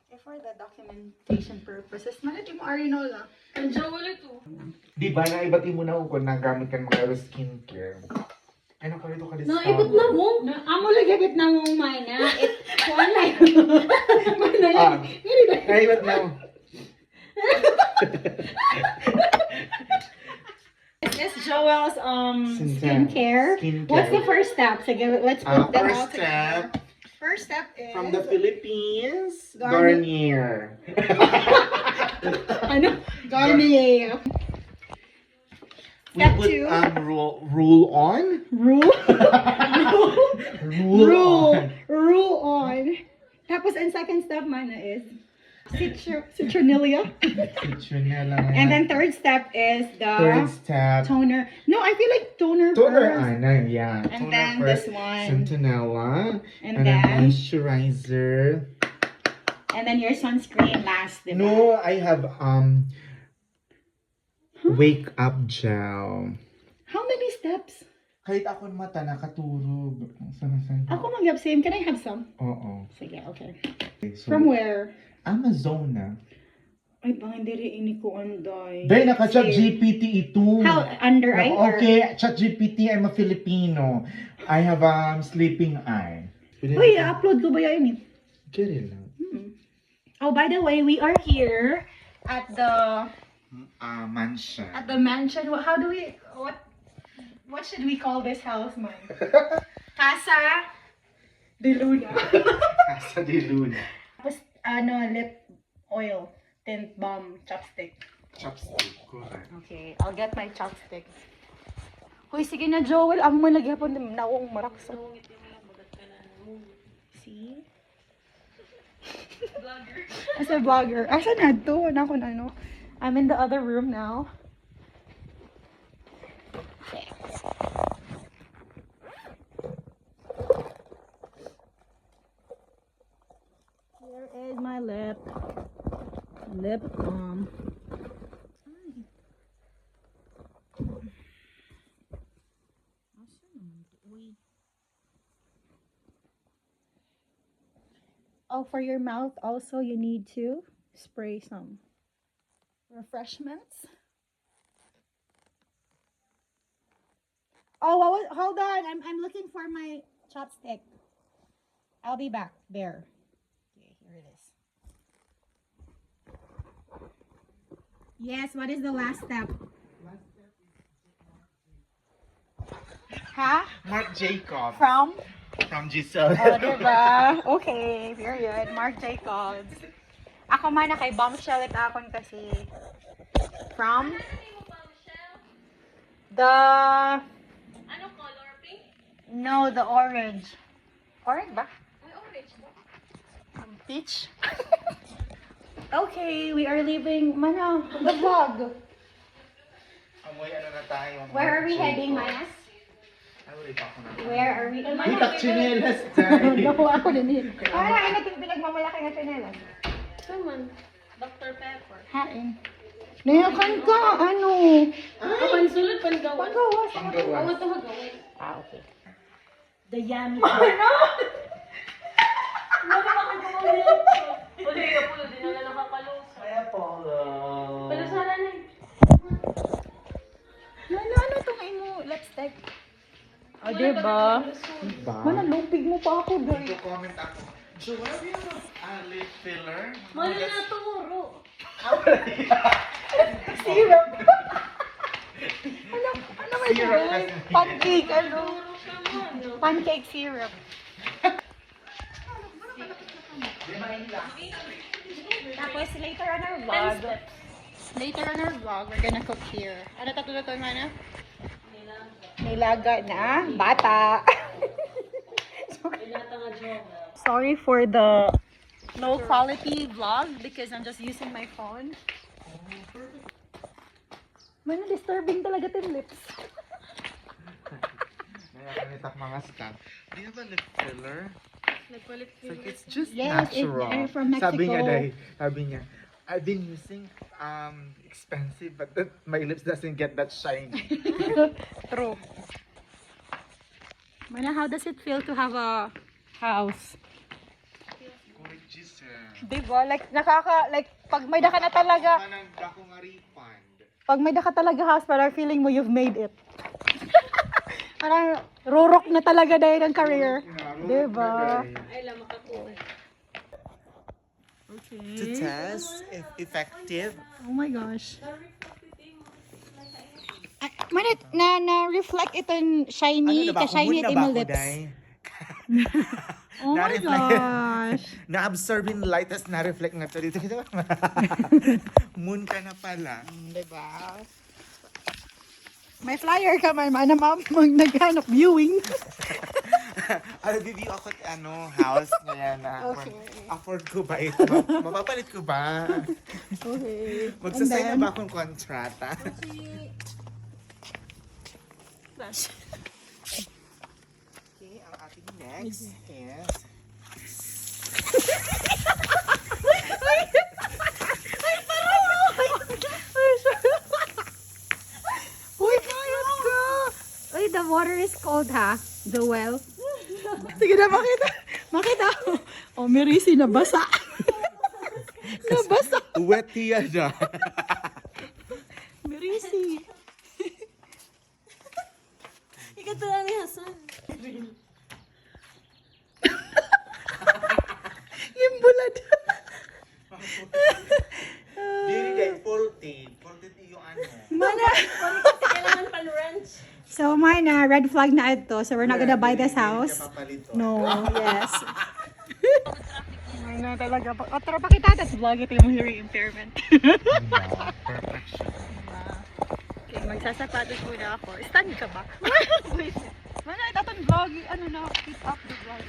For the documentation purposes, di mo arino lang. Ang wala to. Di ba na ibati mo na kung nagamit ka mga skincare. Ano ka rito ka discount? No, ibot na mo. Amo lagi bit na mong mana. Kuan na. Naibot na mo. This is Joel's skincare. What's the first step? Sige, let's put them all First together. step, First step is from the Philippines, Garnier. Garnier. Ano? Garnier. We Step put 2. rule on. Rule. Rule on. On. Tapos ang second step man is citronella. Citronella. And then third step is the third step. toner. No, I feel like toner Toner, first. yeah. And Toner then first, this one. Centinella. And then then moisturizer. and then your sunscreen last, diba? No, I have wake up gel. How many steps? Kahit ako mata nakaturog. Saan? Ako mag-have same. Can I have some? Oo. Sige, okay. So, From where? Amazon na. Ay, bang hindi rin ini ko anday. Dahil naka-chat GPT ito. How? Under eye? or- Okay, chat GPT, I'm a Filipino. I have sleeping eye. Uy, upload ko ba yun eh? Get lang. Oh, by the way, we are here at the Mansion. mansion. How do we what should we call this house, man? Casa de Luna. Casa de Luna. Tapos lip oil, tint balm, chopstick. Chopstick. Correct. Okay, I'll get my chopstick. Hoy, sige na Joel, amo man lagi hapon na akong maraksa. See? Vlogger. As a vlogger. Asa na to? Ano? I'm in the other room now. Okay. Here is my lip balm. Oh, for your mouth also you need to spray some refreshments. Oh, hold on. I'm looking for my chopstick. I'll be back. There. Okay, here it is. Yes, what is the last step? Huh? Marc Jacobs. From? From Giselle. Oh, diba? Okay, period. Marc Jacobs. Ako man na kay Bombshell it akon kasi. From? The... Ano color? Pink? No, the orange. Orange ba? Ay, orange ba? Peach? Okay, we are leaving the vlog. Amoy ano na tayo. Where are we heading, Manas? Where are we? Itak chinelas tayo. Nakuha ako din yun. Ay, ano itong pinagmamalaki ng chinelas? Saman. Dr. Pepper. Hain. Nayakan ka, ano? Pansulot, panggawan. Pagawas. Ang ito hagawin. Ah, okay. The yummy. Ano? Wala ka kumawin. Uli ka po, di na nakakaluso. Kaya Paula. Palusara na eh. Ano itong imo lipstick? O, diba? Diba? Manalupig mo pa ako, doy. Ito comment ako. Joel, you have lip filler? Mali na turo. Syrup. ano may Syrup syrup? kasi. Pancake, ano? Turo ka mo. Pancake syrup. Tapos later on our vlog, we're gonna cook here. Ano tatuluto nga na? Nilaga na bata. Ilata nga job. Sorry for the low quality vlog because I'm just using my phone. Man, disturbing talaga yung lips. Nakakanitak mga stuff. Do you have a lip filler? Nagpalit It's like it's just Yes, natural. from Sabi niya, Mexico. sabi niya, I've been using expensive but my lips doesn't get that shiny. True. Mana, how does it feel to have a house? Correct, Giselle. Diba? Like, pag may daka na talaga, Ako nga refund. pag may daka talaga house, parang feeling mo you've made it. Parang rurok na talaga dahil ang career. Diba? Ay, lang makakuha. To test if effective. Oh my gosh. Manit, na-reflect itong shiny, ka-shiny at imo lips. Oh my gosh. Na-absorb yung light, tapos na-reflect nga to dito. Moon ka na pala. Diba? May flyer ka man, ma'am, naghanap viewing. I'll review ako house ngayon na Okay. afford ko ba ito? Mapapalit ko ba? Okay. Magsasay na ba akong kontrata? Okay, ang ating next is... Uy, quiet ka! Uy, the water is cold ha? The well. Sige na, makita. Makita. Oh, Merisi, nabasa. Nabasa. Wet hiya na. Merisi. Ikaw lang ni Hasan. Yung bulad. Dili kay 40. 40 yung Mana. Kailangan pan-ranch. So, mine na red flag na ito. So, we're not gonna buy this house. No, yes. Ay na talaga. O, tara pakita natin vlog ito yung hearing impairment. Perfection. Okay, magsasapatos muna ako. Stand ka ba? Wait. Mana, itatong vlog. Ano na, keep up the vlog.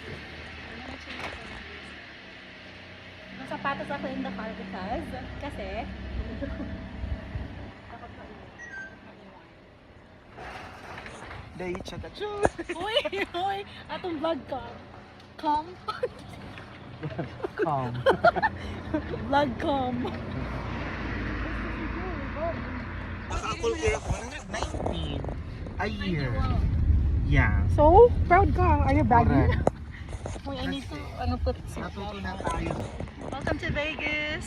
Magsapatos ako in the car because, kasi, Dahil siya ka. Uy, atong vlog ka. Come. Calm. Vlog come. Apple care ako 19 a year. Yeah. So, proud ka. Are you bragging? Correct. Uy, I need to, put Natuto na tayo. Welcome to Vegas.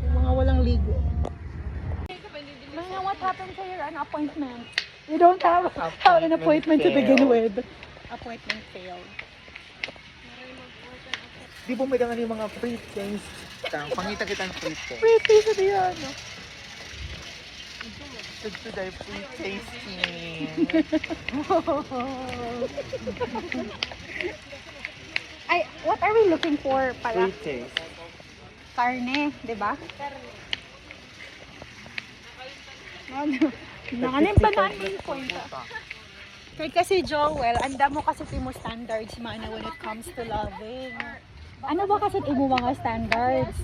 Mga walang ligo. Mga, what happened to your appointment? You don't have an appointment to begin with. Appointment failed. Di ba may dangan yung mga free things? Pangita kitang free things. Pretty sa diyan. Today, free tasting. Ay, what are we looking for pala? Free taste. Karne, di ba? Ano? Nakalimpa natin yung point. Kaya kasi Joel, anda mo kasi timo standards mana when it comes to loving. Ano ba kasi timo mga standards?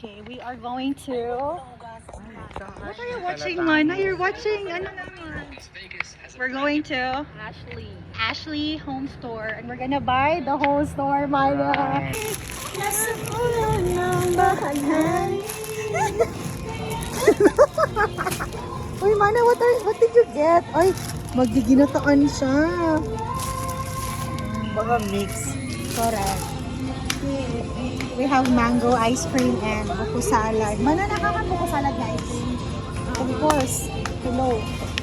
Okay, we are going to... What are you watching, Mana? You're watching, ano naman? We're going to Ashley Home Store and we're gonna buy the whole store, Mana. Nasa ulan ng bahaghari. Uy, Mana, what did you get? Ay, magiginataan siya. Mga mix. Correct. We have mango ice cream and buko salad. Mana, nakaka buko salad, guys? Of course. Hello.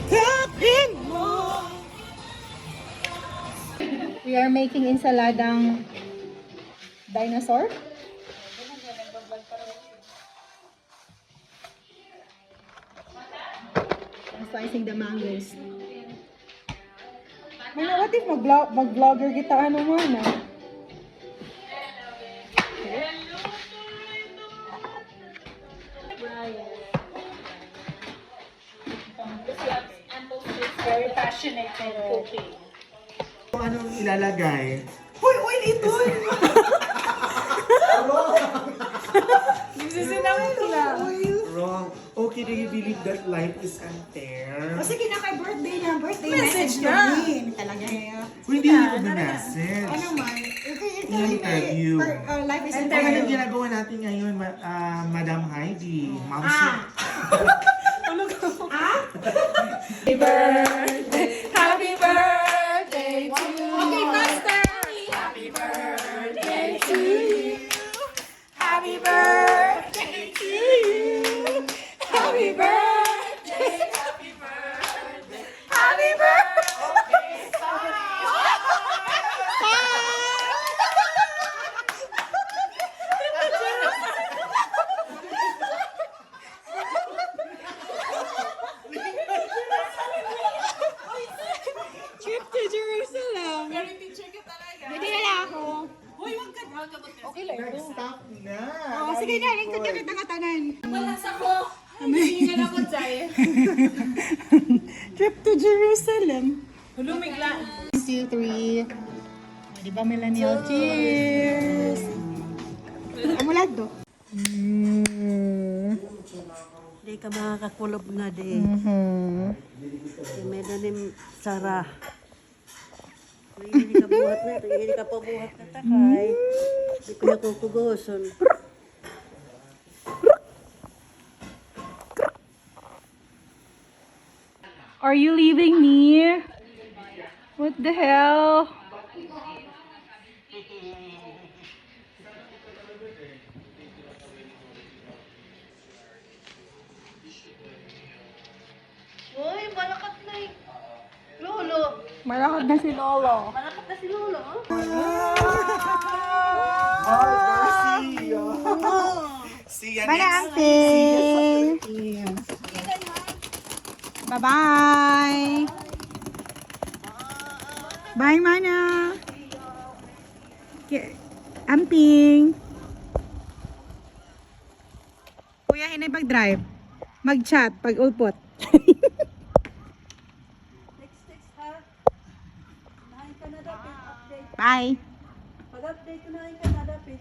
Kapin mo! We are making ensaladang dinosaur. I'm slicing the mangoes. Mana, what if mag-vlogger kita? Ano mo na? Very passionate in cooking. Kung anong ilalagay? Uy, dito! Sisinawin nila. Wrong. Okay, do you believe that life is unfair? O sige na kay birthday na. Birthday Message message na. kami. Talaga eh. Hindi ko na message. Ano man? Interview. Life is And interview. anong ginagawa natin ngayon, Madam Heidi? Ma'am Ah. Diba? birthday. Happy birthday to you. Okay, faster. Happy birthday to you. Happy birthday to you. Happy birthday. Happy birthday. Happy Trip to Jerusalem. Pero picture ka talaga. Hindi na ako. Uy, wag ka. Okay lang. Stop na! Oh, sige na, lingkod ka kita katanan. Wala sa ko. Hindi ka na po tayo. Trip to Jerusalem. Lumigla. 1, 2, 3. Di ba millennial? Cheers! Amulado. Di ka makakakulob nga di. May danim Sarah. Hindi ka buhat na. Hindi ka pa buhat na takay. Hindi ko na kukugoson. Are you leaving me? What the hell? Uy, malakat na eh. Lolo. Malakad na si Lolo. Malakat na si Lolo. Mercy! See ya Bye, next Auntie. Bye-bye. Bye, Mana. Amping. Kuya, inay pag-drive. Mag-chat pag ulpot. Next ha. Nahin ka na dapat update. Bye. Pag-update ko nahin ka na dapat.